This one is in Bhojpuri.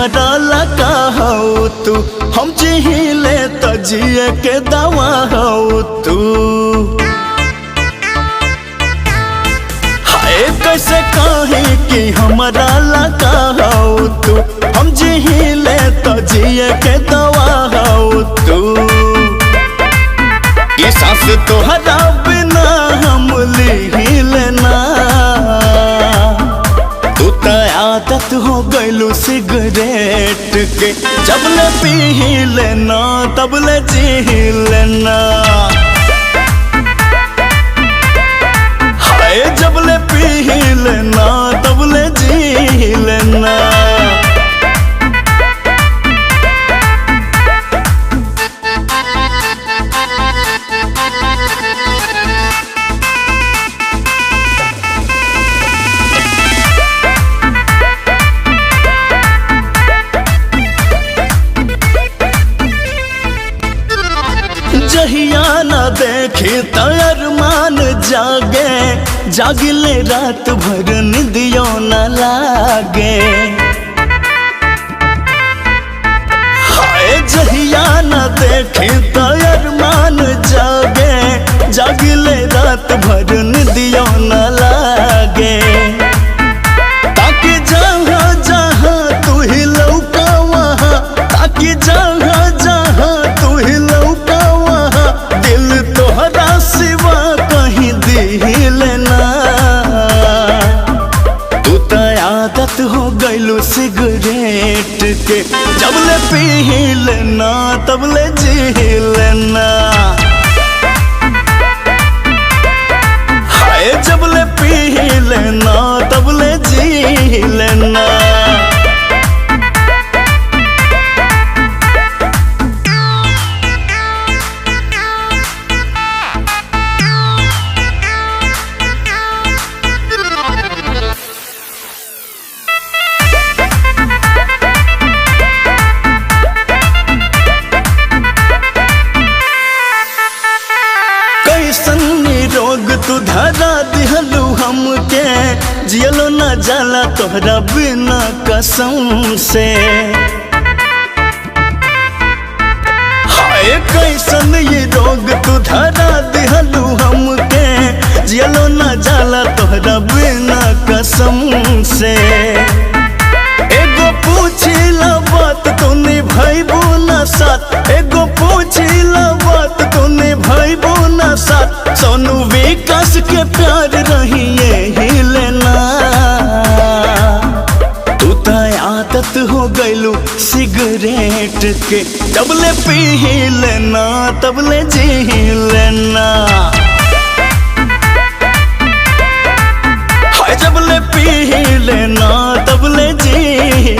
हमरा लगा हो तू, हम जिहिले तो जिए के दवा हो तू। हाय कैसे कहे कि हमरा लगा हो तू, हम जिहिले तो जिए के दवा हो तू। ये सांस तोहरा बिना हम लिहिले ना, तू तो आदत हो गइलू सिगरेट के, जब ले पी लेना तब ले जी लेना। हाय जब ले पी लेना तब ले जी लेना। जहिया न देखी तो अरमान जागे, जागिले रात भर निदियो न लागे। हाय जहिया न देखी तो अरमान जागे, जागिले रात भर निदियो न लागे। ताकि जहाँ जहाँ तू ही लौका वहाँ, ताकि जहाँ जहाँ तू ही लौका दिल तोहरा सिवा कहीं दिलेना। तू तो आदत हो गइलू सिगरेट के, जब ले पी लेना तब ले जी लेना। हाय जब ले पी लेना तब ले जी लेना। रोग तू धरा दिहलू हमके, जियलो न जाला तोहरा बिना कसम से। हाय कैसन ये रोग तू धरा दिहलू हमके, जियलो न जाला तोहरा बिना कसम से। एगो पूछिला बात तू निभाइबू न साथ, एगो पूछिला बात तू निभाइबू न साथ। सोनू विकास के प्यार रहिए ही लेना, तू तो आदत हो गइलू सिगरेट के, जब ले पी लेना तब ले जी लेना। हाय जब ले पी लेना तब ले जी